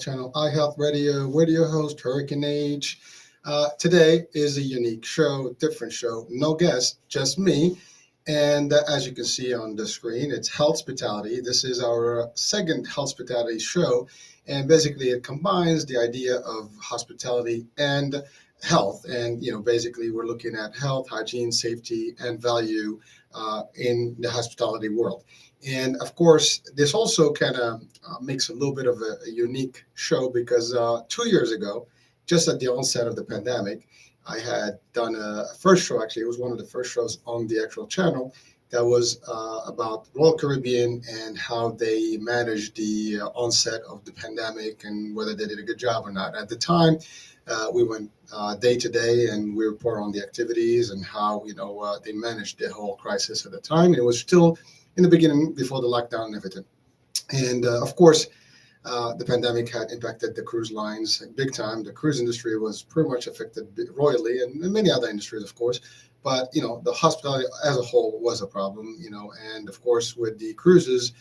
channel, iHealth Radio, radio host Hurricane H. Today is a unique show, different show, no guest, just me. And as you can see on the screen, it's Health Hospitality. This is our second Health Hospitality show. And basically it combines the idea of hospitality and health. And, basically we're looking at health, hygiene, safety, and value in the hospitality world. And of course, this also kind of makes a little bit of a unique show because 2 years ago, just at the onset of the pandemic, I had done a first show. Actually, it was one of the first shows on the actual channel that was about Royal Caribbean and how they managed the onset of the pandemic and whether they did a good job or not. At the time, we went day to day and we report on the activities and how they managed the whole crisis at the time. It was still in the beginning before the lockdown and everything. And of course, the pandemic had impacted the cruise lines big time. The cruise industry was pretty much affected royally, and many other industries, of course. But the hospitality as a whole was a problem. And of course, with the cruises,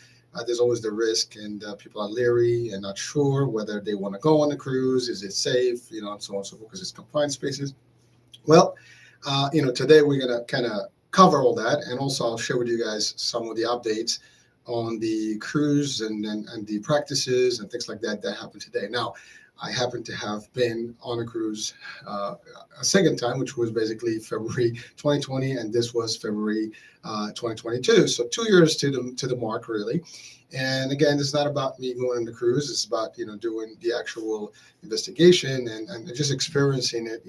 there's always the risk, and people are leery and not sure whether they want to go on a cruise. Is it safe? And so on and so forth, because it's confined spaces. Well, today we're gonna kind of cover all that, and also I'll share with you guys some of the updates on the cruise and the practices and things like that happened today. Now, I happen to have been on a cruise a second time, which was basically February 2020, and this was February 2022. So 2 years to the mark, really. And again, it's not about me going on the cruise. It's about doing the actual investigation and just experiencing it,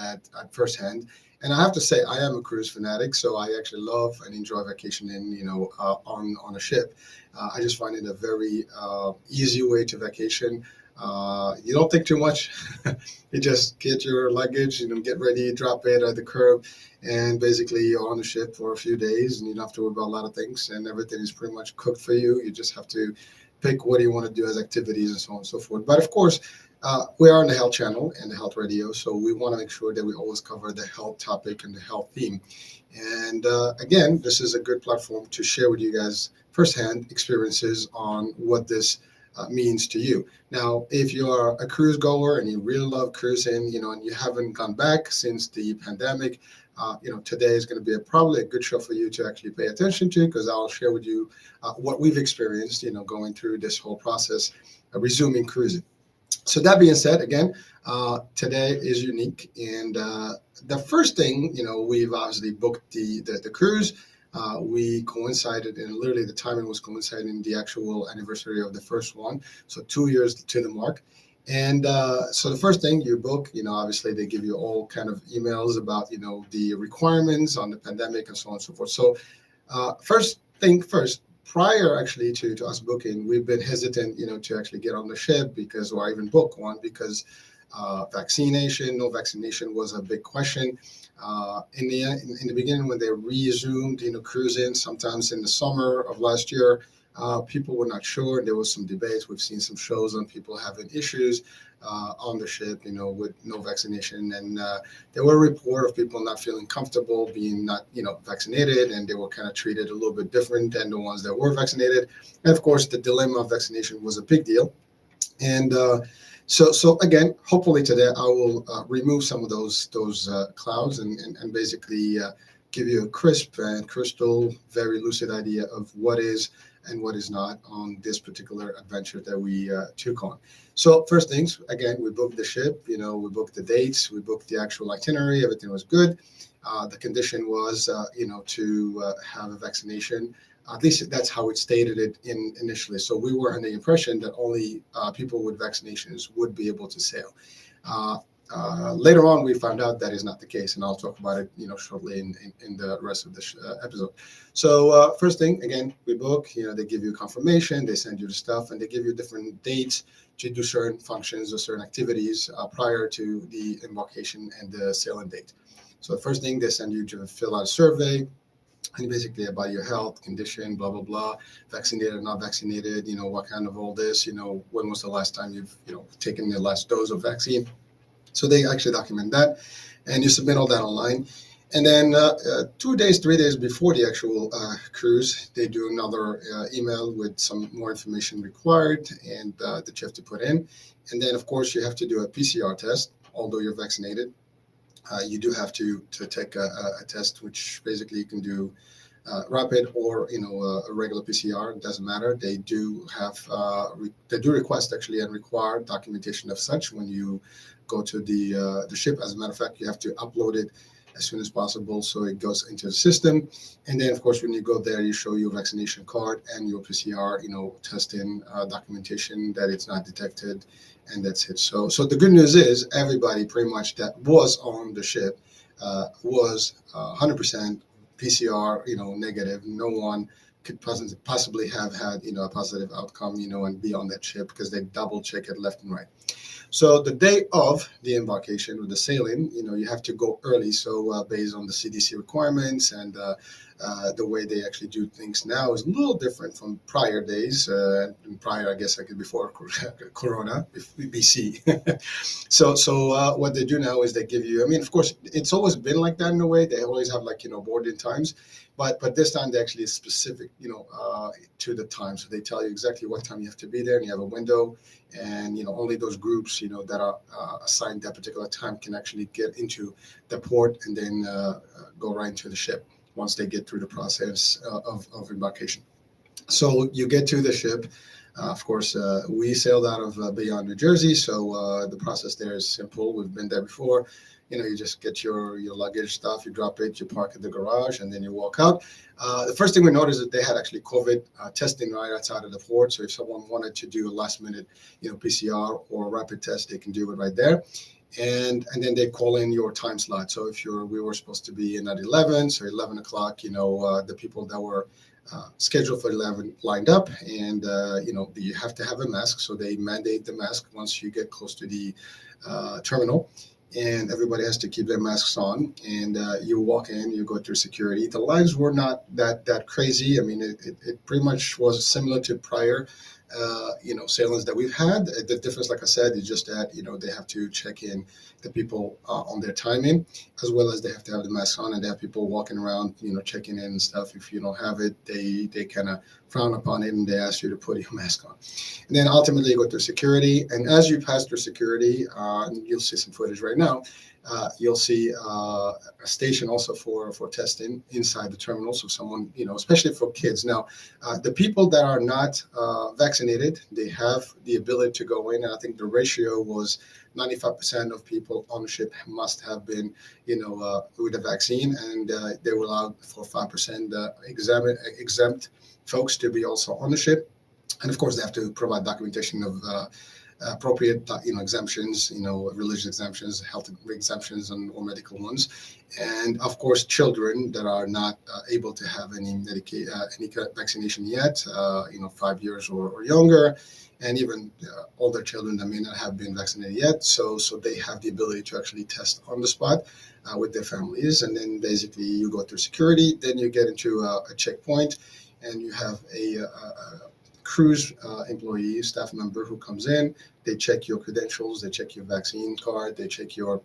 at firsthand. And I have to say, I am a cruise fanatic, so I actually love and enjoy vacationing, on a ship. I just find it a very easy way to vacation. You don't think too much. You just get your luggage, get ready, drop it at the curb, and basically you're on the ship for a few days, and you don't have to worry about a lot of things, and everything is pretty much cooked for you. You just have to pick what you want to do as activities and so on and so forth. But of course, we are on the Health Channel and the Health Radio, so we want to make sure that we always cover the health topic and the health theme. And again, this is a good platform to share with you guys firsthand experiences on what this means to you. Now, if you are a cruise goer and you really love cruising, and you haven't gone back since the pandemic, today is going to be probably a good show for you to actually pay attention to, because I'll share with you what we've experienced, going through this whole process of resuming cruising. So that being said, again, today is unique. And the first thing, we've obviously booked the cruise. We coincided, and literally the timing was coinciding the actual anniversary of the first one. So 2 years to the mark. And so the first thing you book, obviously they give you all kind of emails about, the requirements on the pandemic and so on and so forth. So first thing first, prior actually to us booking, we've been hesitant, to actually get on the ship or even book one because vaccination, no vaccination was a big question. In the beginning, when they resumed, cruising, sometimes in the summer of last year, people were not sure. There was some debates. We've seen some shows on people having issues on the ship, with no vaccination. And there were a report of people not feeling comfortable being not, vaccinated, and they were kind of treated a little bit different than the ones that were vaccinated. And of course, the dilemma of vaccination was a big deal. And so again, hopefully today I will remove some of those clouds and basically give you a crisp and crystal, very lucid idea of what is and what is not on this particular adventure that we took on. So first things, again, we booked the ship, we booked the dates, we booked the actual itinerary, everything was good. The condition was, to have a vaccination. At least that's how it stated it initially. So we were under the impression that only people with vaccinations would be able to sail. Later on, we found out that is not the case, and I'll talk about it, shortly in the rest of this episode. So first thing, again, we book. They give you confirmation, they send you the stuff, and they give you different dates to do certain functions or certain activities prior to the embarkation and the sailing date. So the first thing, they send you to fill out a survey, and basically about your health condition, blah blah blah, vaccinated or not vaccinated, what kind of all this, when was the last time you've taken your last dose of vaccine. So they actually document that, and you submit all that online. And then 2 days, 3 days before the actual cruise, they do another email with some more information required and that you have to put in. And then, of course, you have to do a PCR test, although you're vaccinated. You do have to take a test, which basically you can do rapid or a regular PCR. It doesn't matter. They do have they do request actually and require documentation of such when you go to the ship. As a matter of fact, you have to upload it as soon as possible so it goes into the system. And then of course when you go there, you show your vaccination card and your PCR testing documentation that it's not detected, and that's it. So the good news is everybody pretty much that was on the ship was 100% PCR, negative. No one could possibly have had, a positive outcome, and be on that ship because they double check it left and right. So the day of the embarkation or the sailing, you have to go early. So based on the CDC requirements and the way they actually do things now is a little different from prior days. And prior, I guess, like before Corona, BC. So what they do now is they give you. I mean, of course, it's always been like that in a way. They always have like boarding times, but this time they actually is specific, to the time. So they tell you exactly what time you have to be there, and you have a window, and only those groups that are assigned that particular time can actually get into the port and then go right into the ship once they get through the process of embarkation. So you get to the ship. Of course, we sailed out of Bayonne, New Jersey, so the process there is simple. We've been there before. You just get your luggage stuff, you drop it, you park at the garage, and then you walk out. The first thing we noticed is that they had actually COVID testing right outside of the port. So if someone wanted to do a last minute, PCR or rapid test, they can do it right there. And then they call in your time slot. So if we were supposed to be in at 11, so 11 o'clock, the people that were scheduled for 11 lined up, and you have to have a mask. So they mandate the mask once you get close to the terminal, and everybody has to keep their masks on. And you walk in, you go through security. The lines were not that crazy. I mean, it pretty much was similar to prior sailings that we've had. The difference, like I said, is just that they have to check in the people on their timing, as well as they have to have the mask on, and they have people walking around checking in and stuff. If you don't have it, they kind of frown upon it, and they ask you to put your mask on. And then ultimately you go through security, and as you pass through security, you'll see some footage right now. You'll see a station also for testing inside the terminal. So someone, especially for kids. Now, the people that are not vaccinated, they have the ability to go in. And I think the ratio was 95% of people on the ship must have been, with the vaccine, and they were allowed for 5% exempt folks to be also on the ship. And of course, they have to provide documentation of appropriate, exemptions, religious exemptions, health exemptions, or medical ones, and of course, children that are not able to have any vaccination yet, 5 years or younger, and even older children that may not have been vaccinated yet. So they have the ability to actually test on the spot with their families, and then basically you go through security, then you get into a checkpoint, and you have a cruise employee, staff member who comes in. They check your credentials, they check your vaccine card, they check your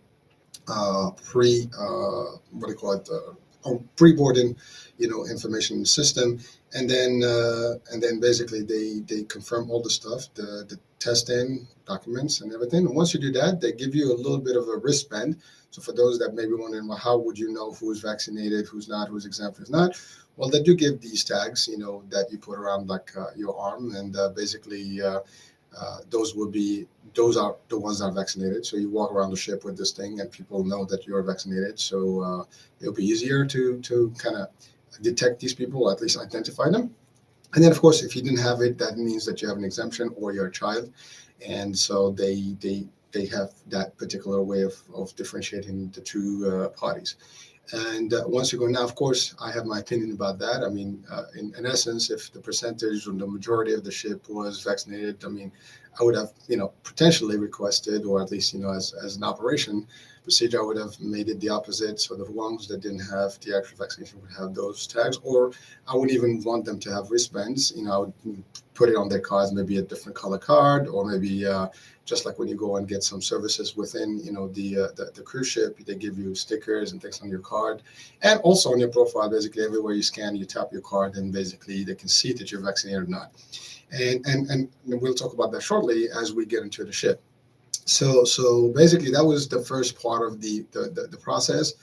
pre-boarding, information system, and then basically they confirm all the stuff, the testing documents and everything. And once you do that, they give you a little bit of a wristband. So for those that may be wondering, well, how would you know who's vaccinated, who's not, who's exempt, who's not? Well, they do give these tags, that you put around like your arm, and basically those are the ones that are vaccinated. So you walk around the ship with this thing, and people know that you're vaccinated. So it'll be easier to kind of detect these people, or at least identify them. And then, of course, if you didn't have it, that means that you have an exemption or you're a child, and so they have that particular way of differentiating the two parties. And once you go now, of course, I have my opinion about that. I mean, in essence, if the percentage or the majority of the ship was vaccinated, I mean, I would have, potentially requested, or at least, as an operation, procedure, I would have made it the opposite. So the ones that didn't have the actual vaccination would have those tags, or I wouldn't even want them to have wristbands. I would put it on their cards, maybe a different color card, or maybe just like when you go and get some services within, the cruise ship, they give you stickers and things on your card, and also on your profile. Basically, everywhere you scan, you tap your card, and basically they can see that you're vaccinated or not. And we'll talk about that shortly as we get into the ship. So basically, that was the first part of the process.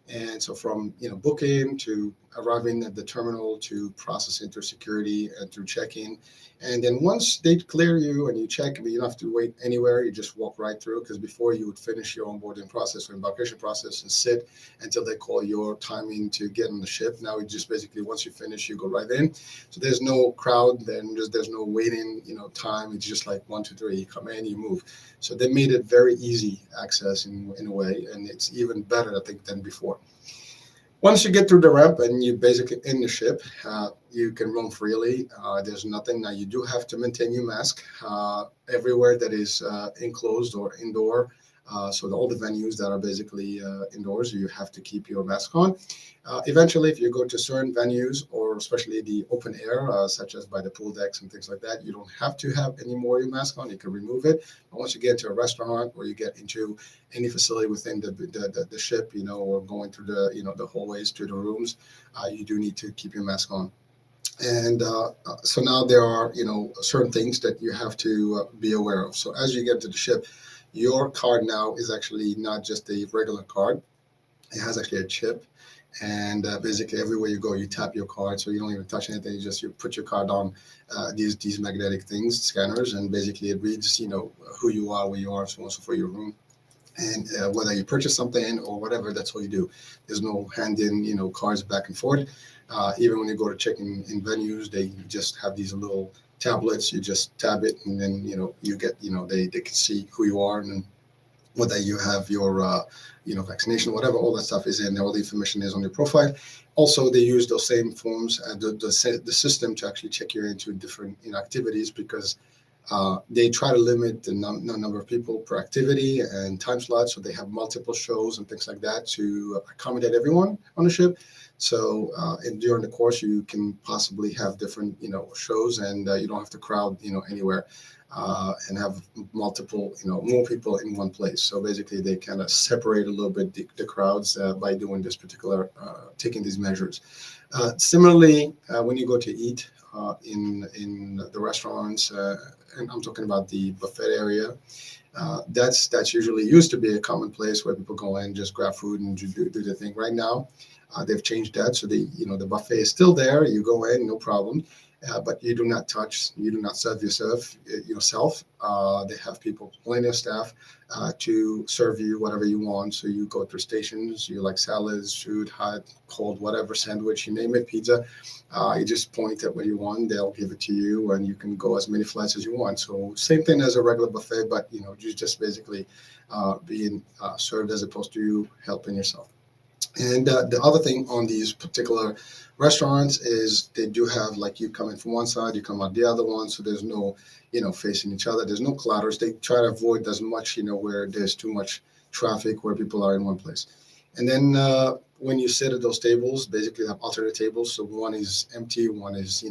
And so from booking to arriving at the terminal to processing through security and through check-in, and then once they clear you and you check, you don't have to wait anywhere. You just walk right through, because before you would finish your onboarding process or embarkation process and sit until they call your timing to get on the ship. Now you just basically, once you finish, you go right in. So there's no crowd, then there's no waiting time. It's just like 1, 2, 3, you come in, you move. So they made it very easy access in a way, and it's even better, I think, than before. Once you get through the ramp and you basically in the ship, you can roam freely. There's nothing. Now you do have to maintain your mask everywhere that is enclosed or indoor. So all the venues that are basically indoors, you have to keep your mask on. Eventually, if you go to certain venues, or especially the open air, such as by the pool decks and things like that, you don't have to have any more your mask on. You can remove it. But once you get into a restaurant, or you get into any facility within the ship, or going through the hallways to the rooms, you do need to keep your mask on. And so now there are certain things that you have to be aware of. So as you get to the ship, your card now is actually not just a regular card. It has actually a chip. And basically everywhere you go, you tap your card, so you don't even touch anything. You put your card on these magnetic things, scanners, and basically it reads who you are, where you are, so on, so for your room. And whether you purchase something or whatever, that's all you do. There's no handing cards back and forth. Even when you go to check in venues, they just have these little tablets. You just tab it, and then you get they can see who you are, and then whether you have your vaccination, whatever, all that stuff is in there. All the information is on your profile. Also, they use those same forms, the system, to actually check you into different activities, because they try to limit the number of people per activity and time slots, so they have multiple shows and things like that to accommodate everyone on the ship. So and during the course, you can possibly have different shows, and you don't have to crowd anywhere and have multiple more people in one place. So basically, they kind of separate a little bit the crowds by doing this particular taking these measures. Similarly, when you go to eat in the restaurants, and I'm talking about the buffet area, that's usually used to be a common place where people go in, just grab food and do the thing. Right now, they've changed that, so the buffet is still there. You go in, no problem. But you do not touch, you do not serve yourself. They have people, plenty of staff, to serve you whatever you want. So you go through stations, you like salads, food, hot, cold, whatever, sandwich, you name it, pizza. You just point at what you want, they'll give it to you, and you can go as many flights as you want. So same thing as a regular buffet, but you just basically being served as opposed to you helping yourself. And the other thing on these particular restaurants is they do have, like, you come in from one side, you come out the other one, so there's no, facing each other. There's no clutters. They try to avoid as much, where there's too much traffic, where people are in one place. And then when you sit at those tables, basically they have alternate tables. So one is empty, one is,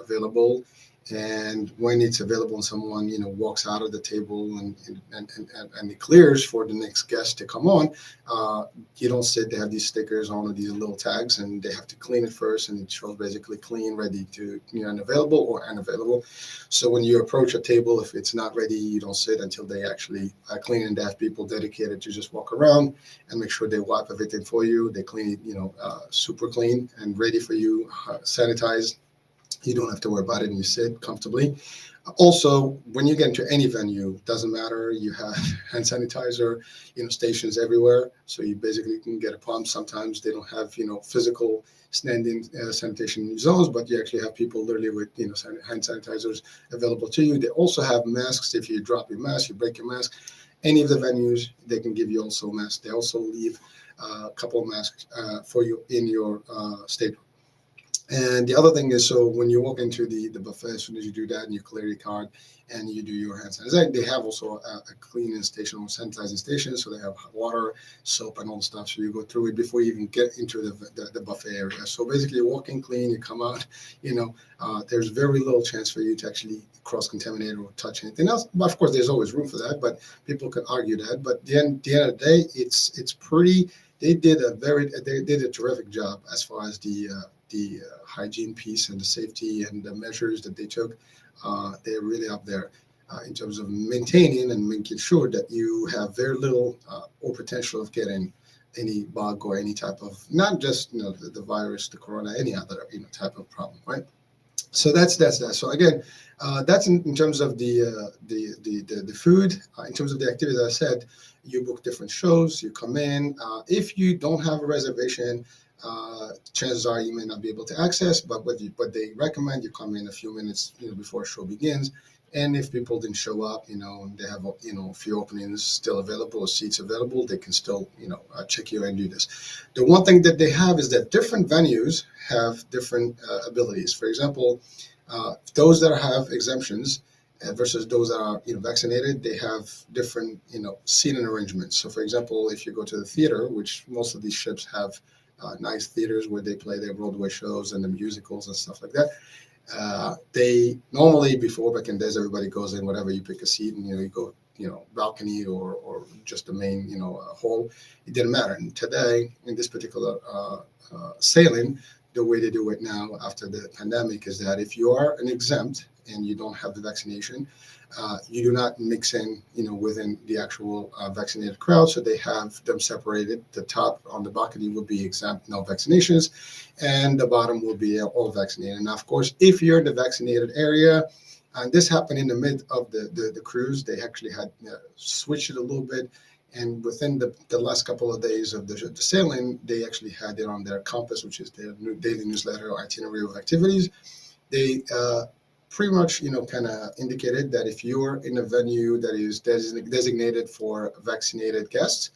available. And when it's available and someone, walks out of the table and it clears for the next guest to come on, you don't sit. They have these stickers on, these little tags, and they have to clean it first, and it shows basically clean, ready to, unavailable or unavailable. So when you approach a table, if it's not ready, you don't sit until they actually clean, and they have people dedicated to just walk around and make sure they wipe everything for you. They clean it, super clean and ready for you, sanitized. You don't have to worry about it, and you sit comfortably. Also, when you get into any venue, doesn't matter, you have hand sanitizer, stations everywhere. So you basically can get a pump. Sometimes they don't have, physical standing sanitation zones, but you actually have people literally with, hand sanitizers available to you. They also have masks. If you drop your mask, you break your mask, any of the venues, they can give you also masks. They also leave a couple of masks for you in your stateroom. And the other thing is, so when you walk into the buffet, as soon as you do that and you clear your card and you do your hand sanitizer, they have also a cleaning station or sanitizing station. So they have water, soap, and all the stuff. So you go through it before you even get into the buffet area. So basically, you walk in clean, you come out, there's very little chance for you to actually cross contaminate or touch anything else. But of course, there's always room for that. But people could argue that. But the end of the day, it's pretty. They did a terrific job as far as the hygiene piece and the safety and the measures that they took. They're really up there in terms of maintaining and making sure that you have very little or potential of getting any bug or any type of, not just the virus, the corona, any other type of problem, right? So that's that. So again, that's in terms of the food. In terms of the activities, as I said, you book different shows. You come in. If you don't have a reservation, chances are you may not be able to access. But what they recommend, you come in a few minutes before a show begins. And if people didn't show up, they have a few openings still available or seats available, they can still check you and do this. The one thing that they have is that different venues have different abilities. For example, those that have exemptions versus those that are vaccinated, they have different seating arrangements. So, for example, if you go to the theater, which most of these ships have nice theaters where they play their Broadway shows and the musicals and stuff like that. They normally, before, back in days, everybody goes in, whatever, you pick a seat and you go balcony or just the main hall. It didn't matter. And today, in this particular sailing, the way they do it now after the pandemic is that if you are an exempt and you don't have the vaccination, you do not mix in, within the actual vaccinated crowd. So they have them separated. The top on the balcony will be exempt, no vaccinations, and the bottom will be all vaccinated. And of course, if you're in the vaccinated area, and this happened in the mid of the cruise, they actually had switched it a little bit. And within the last couple of days of the sailing, they actually had it on their compass, which is their daily newsletter or itinerary of activities. They pretty much, kind of indicated that if you're in a venue that is designated for vaccinated guests,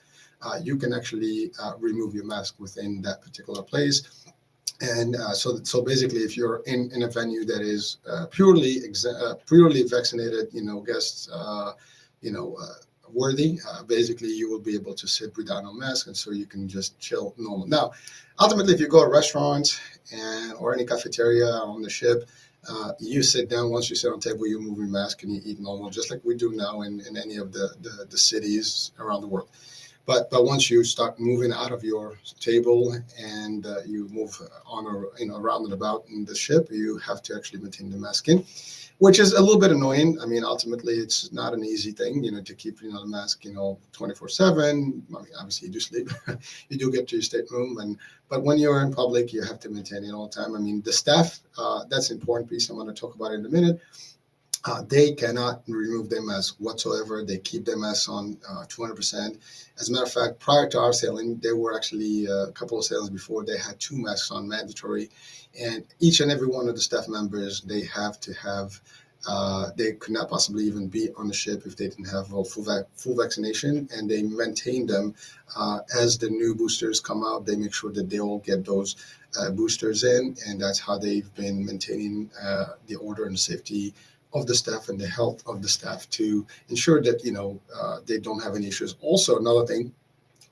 you can actually remove your mask within that particular place. And so basically, if you're in a venue that is purely vaccinated, guests, worthy, basically you will be able to sit without no mask, and so you can just chill normal. Now, ultimately, if you go to a restaurant or any cafeteria on the ship, you sit down. Once you sit on table, you move your mask and you eat normal, just like we do now in any of the cities around the world. But once you start moving out of your table and you move on or around and about in the ship, you have to actually maintain the mask in, which is a little bit annoying. I mean, ultimately, it's not an easy thing, to keep the mask 24/7. I mean, obviously, you do sleep, you do get to your stateroom, but when you're in public, you have to maintain it all the time. I mean, the staff, that's an important piece. I'm going to talk about it in a minute. They cannot remove their mask whatsoever. They keep their masks on 200%. As a matter of fact, prior to our sailing, there were actually a couple of sailings before, they had 2 masks on mandatory. And each and every one of the staff members, they have to have, they could not possibly even be on the ship if they didn't have full vaccination. And they maintain them as the new boosters come out. They make sure that they all get those boosters in. And that's how they've been maintaining the order and safety of the staff and the health of the staff to ensure that they don't have any issues. Also, another thing,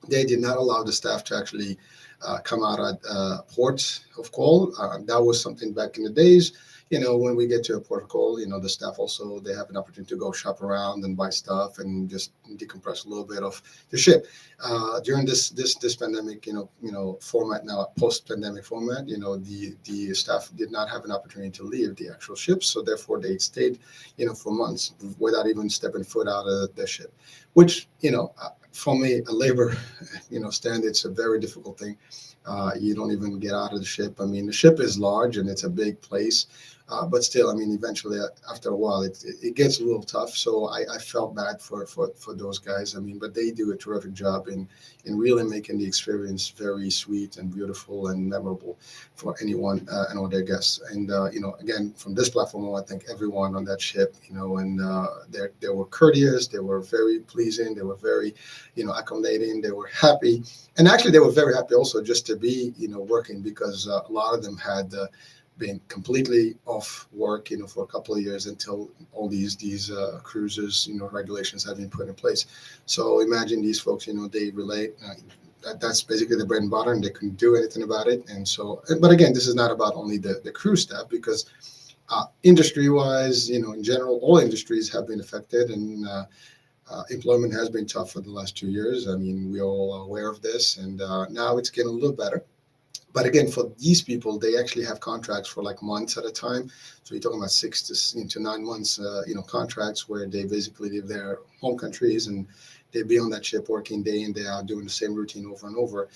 they did not allow the staff to actually come out at port of call. That was something back in the days. When we get to a port of call, the staff also, they have an opportunity to go shop around and buy stuff and just decompress a little bit of the ship. During this pandemic, format now, post-pandemic format, the staff did not have an opportunity to leave the actual ship, so therefore they stayed, for months without even stepping foot out of the ship, which, from a labor, stand, it's a very difficult thing. You don't even get out of the ship. I mean, the ship is large and it's a big place, But still, I mean, eventually, after a while, it gets a little tough. So I felt bad for those guys. I mean, but they do a terrific job in really making the experience very sweet and beautiful and memorable for anyone and all their guests. And again, from this platform, I thank everyone on that ship. And they were courteous, they were very pleasing, they were very, accommodating, they were happy, and actually they were very happy also just to be, working because a lot of them had. Been completely off work, for a couple of years until all these cruises, regulations have been put in place. So imagine these folks, they relate. That's basically the bread and butter, and they couldn't do anything about it. And so, but again, this is not about only the cruise staff, because industry-wise, in general, all industries have been affected, and employment has been tough for the last 2 years. I mean, we're all aware of this, and now it's getting a little better. But again, for these people, they actually have contracts for like months at a time. So you're talking about 6 to 9 months, contracts where they basically leave their home countries and they be on that ship working day in, day out, doing the same routine over and over.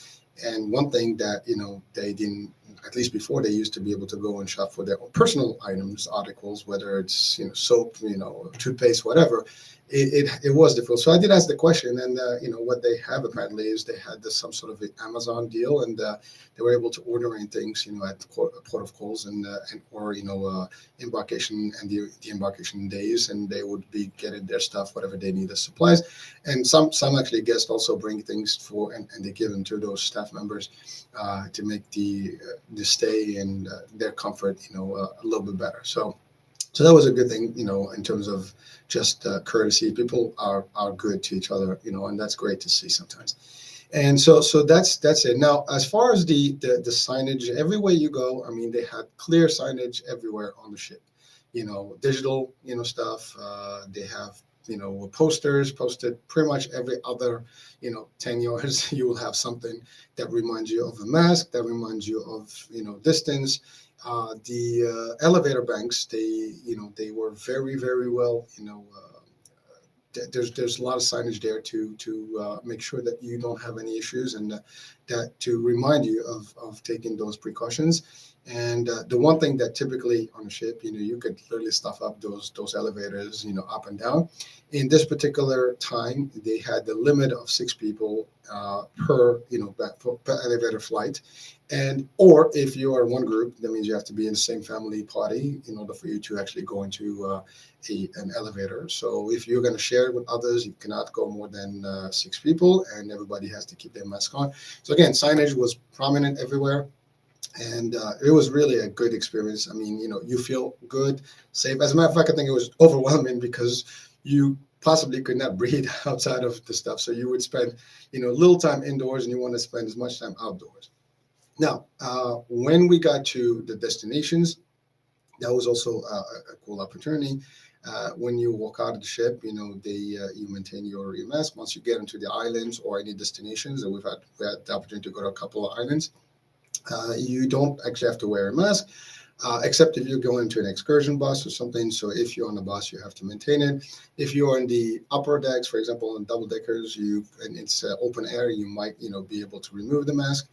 And one thing that, they didn't, at least before, they used to be able to go and shop for their own personal items, articles, whether it's, soap, toothpaste, whatever. It was difficult. So I did ask the question, and what they have apparently is they had some sort of Amazon deal, and they were able to order in things, at the port of calls and or embarkation and the embarkation days, and they would be getting their stuff, whatever they need as supplies. And some actually guests also bring things for, and they give them to those staff members to make the stay and their comfort, a little bit better. So that was a good thing, in terms of just courtesy. People are good to each other, and that's great to see sometimes. And so that's it. Now, as far as the signage, everywhere you go, I mean, they had clear signage everywhere on the ship. Digital, stuff. They have, posters posted pretty much every other, 10 yards. You will have something that reminds you of a mask, that reminds you of, distance. The elevator banks, they were very, very well, there's a lot of signage there to make sure that you don't have any issues, and that to remind you of taking those precautions. And the one thing that typically on a ship, you could literally stuff up those elevators, up and down. In this particular time, they had the limit of 6 people per elevator flight. And or if you are one group, that means you have to be in the same family party in order for you to actually go into an elevator. So if you're going to share it with others, you cannot go more than 6 people, and everybody has to keep their mask on. So again, signage was prominent everywhere. And it was really a good experience. I mean, you feel good, safe. As a matter of fact, I think it was overwhelming because you possibly could not breathe outside of the stuff. So you would spend, little time indoors, and you want to spend as much time outdoors. Now, when we got to the destinations, that was also a cool opportunity. When you walk out of the ship, you maintain your mask. Once you get into the islands or any destinations, and we had the opportunity to go to a couple of islands, you don't actually have to wear a mask, except if you're going to an excursion bus or something. So if you're on the bus, you have to maintain it. If you're on the upper decks, for example, on double deckers, and it's open air, you might, be able to remove the mask.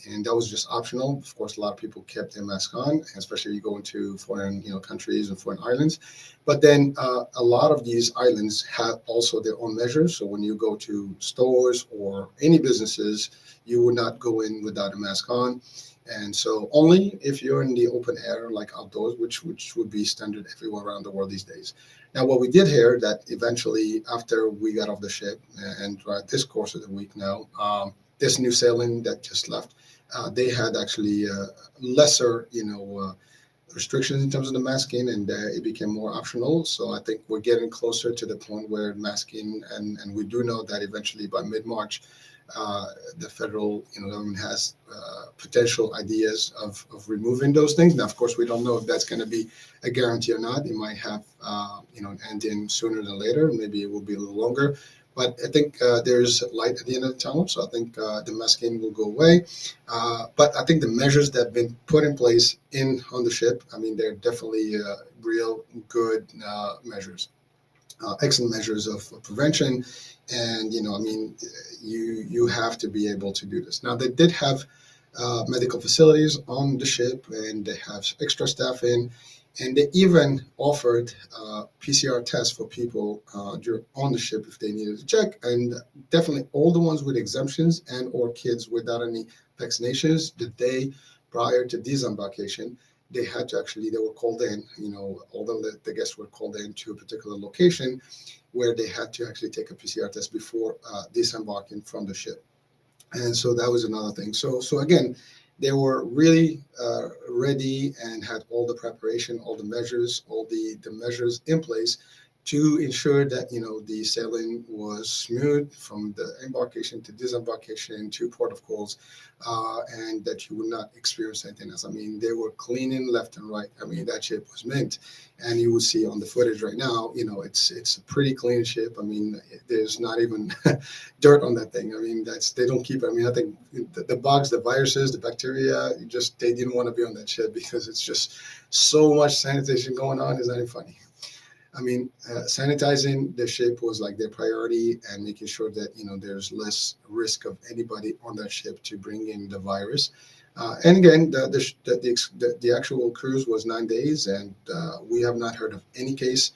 And that was just optional. Of course, a lot of people kept their mask on, especially if you go into foreign, countries and foreign islands. But then a lot of these islands have also their own measures. So when you go to stores or any businesses, you would not go in without a mask on. And so only if you're in the open air, like outdoors, which would be standard everywhere around the world these days. Now, what we did here, that eventually after we got off the ship and throughout this course of the week now, this new sailing that just left, they had actually lesser, restrictions in terms of the masking, and it became more optional. So I think we're getting closer to the point where masking, and we do know that eventually by mid-March, the federal government has potential ideas of removing those things. Now, of course, we don't know if that's going to be a guarantee or not. It might have an end in sooner than later. Maybe it will be a little longer. But I think there's light at the end of the tunnel. So I think the masking will go away. But I think the measures that have been put in place on the ship, I mean, they're definitely real good measures. Excellent measures of prevention. And, I mean, you have to be able to do this. Now, they did have medical facilities on the ship, and they have extra staff in, and they even offered PCR tests for people on the ship if they needed to check. And definitely all the ones with exemptions and or kids without any vaccinations, the day prior to disembarkation, they were called in. All the guests were called in to a particular location where they had to actually take a PCR test before disembarking from the ship. And so that was another thing. So again, they were really ready and had all the preparation, all the measures, all the measures in place to ensure that the sailing was smooth from the embarkation to disembarkation to port of calls, and that you would not experience anything else. I mean, they were cleaning left and right. I mean, that ship was mint, and you will see on the footage right now. It's a pretty clean ship. I mean, there's not even dirt on that thing. I mean, they don't keep. I mean, I think the bugs, the viruses, the bacteria, they didn't want to be on that ship because it's just so much sanitation going on. It's not even funny. I mean, sanitizing the ship was like their priority, and making sure that there's less risk of anybody on that ship to bring in the virus. And again, the actual cruise was 9 days, and we have not heard of any case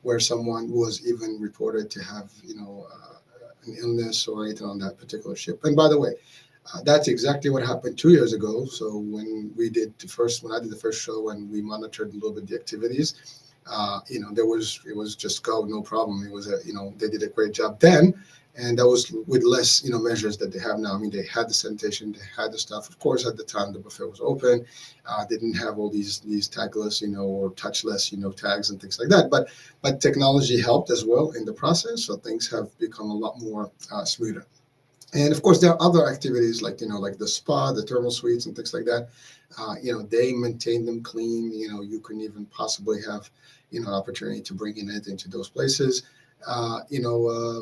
where someone was even reported to have an illness or anything on that particular ship. And by the way, that's exactly what happened 2 years ago. So when I did the first show and we monitored a little bit the activities, it was just go, no problem. It was they did a great job then, and that was with less measures that they have now. I mean, they had the sanitation, they had the stuff. Of course, at the time the buffet was open, they didn't have all these tagless or touchless tags and things like that. But technology helped as well in the process, so things have become a lot more smoother. And of course, there are other activities like the spa, the thermal suites, and things like that. They maintain them clean. You couldn't even possibly have opportunity to bring in anything to those places.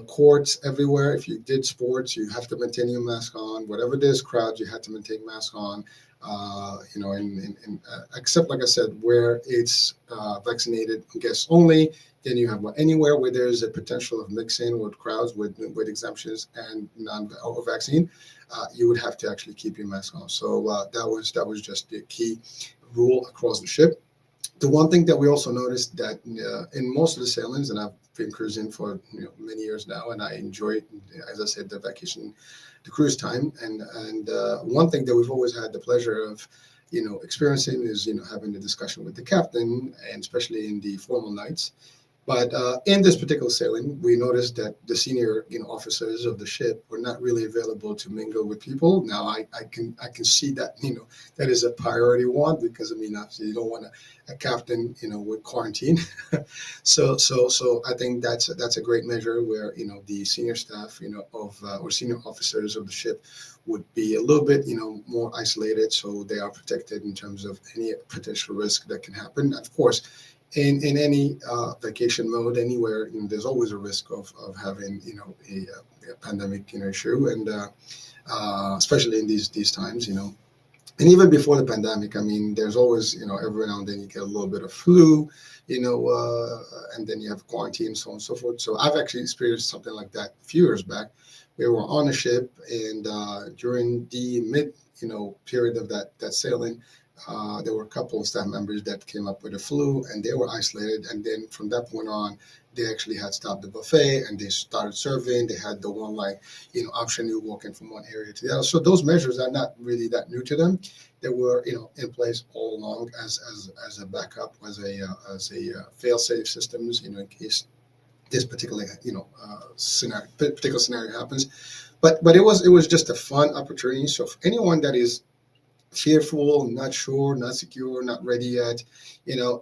Courts everywhere. If you did sports, you have to maintain your mask on. Whatever there's crowds, you had to maintain mask on. Except like I said, where it's vaccinated guests only. Then you have anywhere where there's a potential of mixing with crowds with exemptions and non-vaccine, you would have to actually keep your mask on. So that was just the key rule across the ship. The one thing that we also noticed that in most of the sailings, and I've been cruising for many years now, and I enjoy, as I said, the cruise time, and one thing that we've always had the pleasure of experiencing is having the discussion with the captain, and especially in the formal nights. But in this particular sailing, we noticed that the senior, officers of the ship were not really available to mingle with people. Now, I can see that, that is a priority one, because I mean, obviously, you don't want a captain, with quarantine. So I think that's a great measure where the senior staff, or senior officers of the ship would be a little bit, more isolated, so they are protected in terms of any potential risk that can happen. Of course, in any vacation mode anywhere, there's always a risk of having a pandemic issue, and especially in these times, and even before the pandemic. I mean, there's always every now and then you get a little bit of flu, and then you have quarantine and so on and so forth. So I've actually experienced something like that a few years back. We were on a ship, and during the mid period of that sailing, there were a couple of staff members that came up with a flu, and they were isolated. And then from that point on, they actually had stopped the buffet, and they started serving. They had the one option, you walking from one area to the other. So those measures are not really that new to them. They were in place all along as a backup, as a fail-safe systems, in case this particular particular scenario happens. But it was just a fun opportunity. So for anyone that is fearful, not sure, not secure, not ready yet,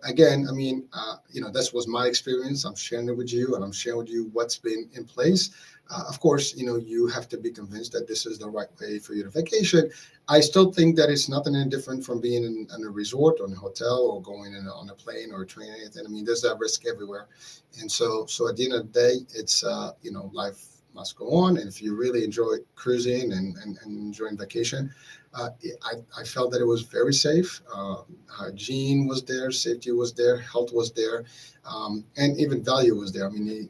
again, I mean, that was my experience. I'm sharing it with you, and I'm sharing with you what's been in place. Of course, you have to be convinced that this is the right way for you to vacation. I still think that it's nothing any different from being in a resort or in a hotel, or going on a plane or a train or anything. I mean, there's that risk everywhere. And so at the end of the day, it's, life must go on. And if you really enjoy cruising and enjoying vacation, I felt that it was very safe. Hygiene was there, safety was there, health was there, and even value was there. I mean,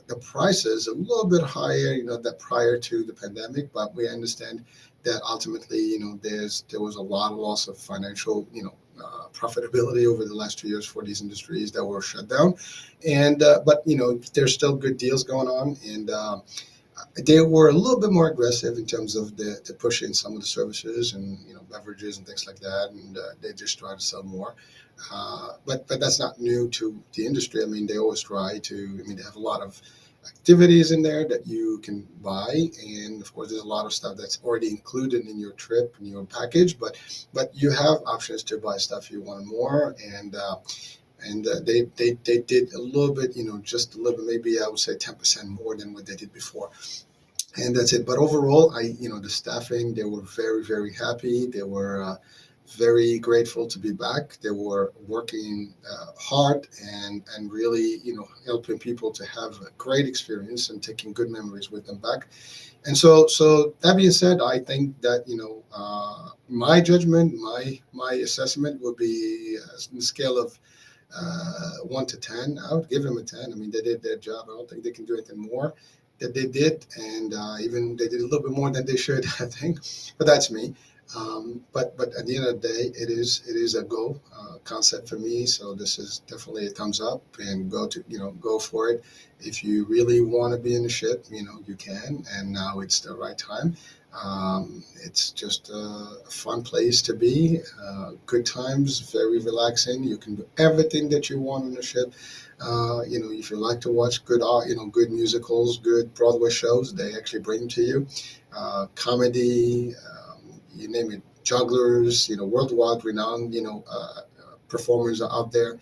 the price is a little bit higher, that prior to the pandemic, but we understand that ultimately, there was a lot of loss of financial, profitability over the last 2 years for these industries that were shut down. And but there's still good deals going on, and they were a little bit more aggressive in terms of the pushing some of the services and beverages and things like that, and they just try to sell more. But that's not new to the industry. I mean, they always try to. I mean, they have a lot of activities in there that you can buy, and of course, there's a lot of stuff that's already included in your trip and your package. But you have options to buy stuff you want more, and they did a little bit, just a little bit, maybe I would say 10% more than what they did before, and that's it. But overall, the staffing, they were very, very happy. They were very grateful to be back. They were working hard and really, helping people to have a great experience and taking good memories with them back. And so that being said, I think that my judgment, my assessment would be on the scale of 1 to 10. I would give them a 10. I mean, they did their job. I don't think they can do anything more that they did, and even they did a little bit more than they should, I think. But that's me. But at the end of the day, it is a go concept for me. So this is definitely a thumbs up, and go for it. If you really want to be in the ship, you can, and now it's the right time. It's just a fun place to be. Good times, very relaxing. You can do everything that you want on the ship. If you like to watch good art, good musicals, good Broadway shows, they actually bring to you. Comedy, you name it, jugglers, worldwide renowned, performers are out there.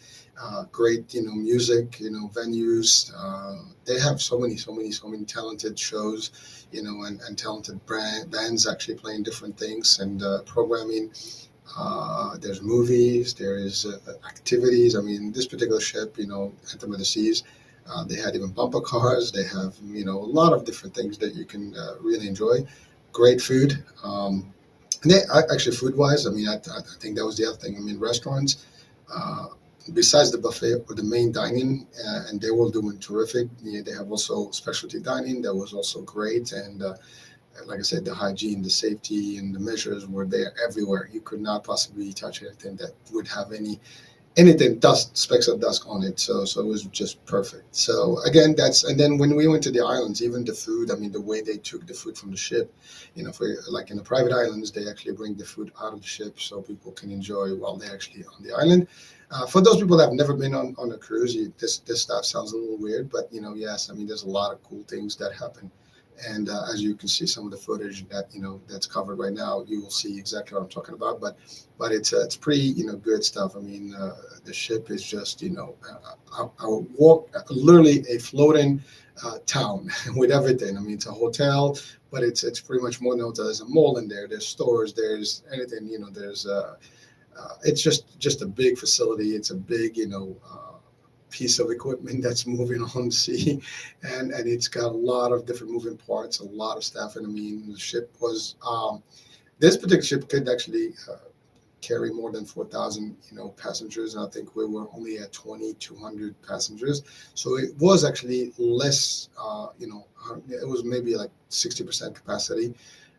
Great, music, venues. They have so many, so many, so many talented shows, and talented bands actually playing different things and programming. There's movies, there is activities. I mean, this particular ship, Anthem of the Seas, they had even bumper cars. They have, a lot of different things that you can really enjoy. Great food. And actually, food wise, I mean, I think that was the other thing. I mean, restaurants, uh, besides the buffet or the main dining, and they were doing terrific. Yeah, they have also specialty dining that was also great. And like I said, the hygiene, the safety, and the measures were there everywhere. You could not possibly touch anything that would have anything dust, specks of dust on it. So it was just perfect. So again, and then when we went to the islands, even the food, I mean, the way they took the food from the ship, for like in the private islands, they actually bring the food out of the ship so people can enjoy while they're actually on the island. For those people that have never been on a cruise, this stuff sounds a little weird, but yes, I mean, there's a lot of cool things that happen. And as you can see, some of the footage that that's covered right now, you will see exactly what I'm talking about. But it's pretty good stuff. I mean, the ship is just a walk, literally a floating town with everything. I mean, it's a hotel, but it's pretty much more than a hotel. There's a mall in there. There's stores. There's anything. There's it's just a big facility. It's a big piece of equipment that's moving on the sea, and it's got a lot of different moving parts, a lot of staff. And I mean, the ship was this particular ship could actually carry more than 4,000 passengers, and I think we were only at 2,200 passengers. So it was actually less. It was maybe like 60% capacity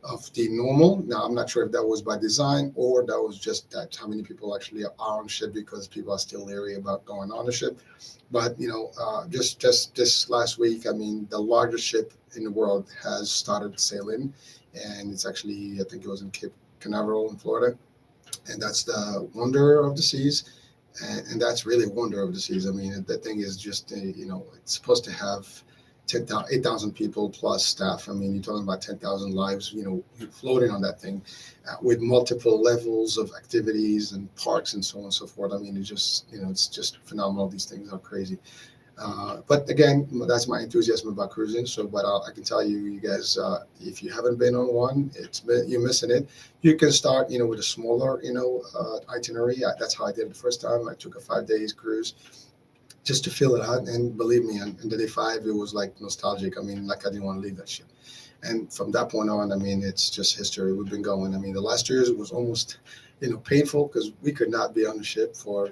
of the normal. Now, I'm not sure if that was by design or that was just that how many people actually are on ship, because people are still leery about going on the ship. But just this last week, I mean, the largest ship in the world has started sailing, and it's actually, I think it was in Cape Canaveral in Florida, and that's the Wonder of the Seas. And that's really a wonder of the seas. I mean, that thing is just, it's supposed to have 8,000 people plus staff. I mean, you're talking about 10,000 lives, floating on that thing with multiple levels of activities and parks and so on and so forth. I mean, it's just phenomenal. These things are crazy. But again, that's my enthusiasm about cruising. So, but I can tell you guys, if you haven't been on one, you're missing it. You can start, with a smaller, itinerary. That's how I did it the first time. I took a 5 days cruise just to fill it out. And believe me, on the day 5, it was like nostalgic. I mean, like I didn't want to leave that ship. And from that point on, I mean, it's just history. We've been going. I mean, the last years it was almost, painful because we could not be on the ship for,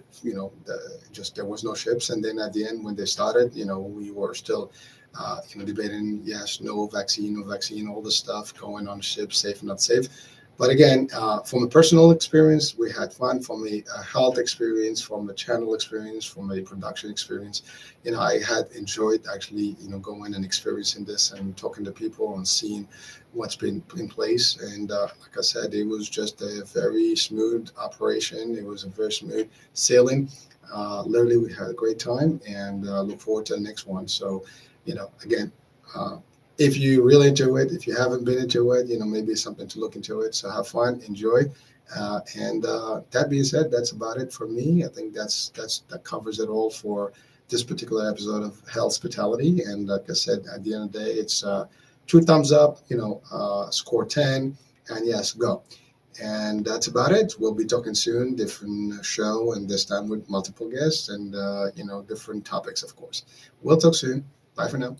just there was no ships. And then at the end, when they started, we were still debating yes, no vaccine, no vaccine, all the stuff going on ships, safe, not safe. But again, from a personal experience, we had fun. From a health experience, from a channel experience, from a production experience, I had enjoyed actually, going and experiencing this and talking to people and seeing what's been in place. And like I said, it was just a very smooth operation. It was a very smooth sailing. Literally, we had a great time and look forward to the next one. So, again, uh, if you really enjoy it, if you haven't been into it, maybe it's something to look into it. So have fun, enjoy. And that being said, that's about it for me. I think that covers it all for this particular episode of Health Hospitality. And like I said, at the end of the day, it's two thumbs up, score 10, and yes, go. And that's about it. We'll be talking soon, different show, and this time with multiple guests and, different topics, of course. We'll talk soon. Bye for now.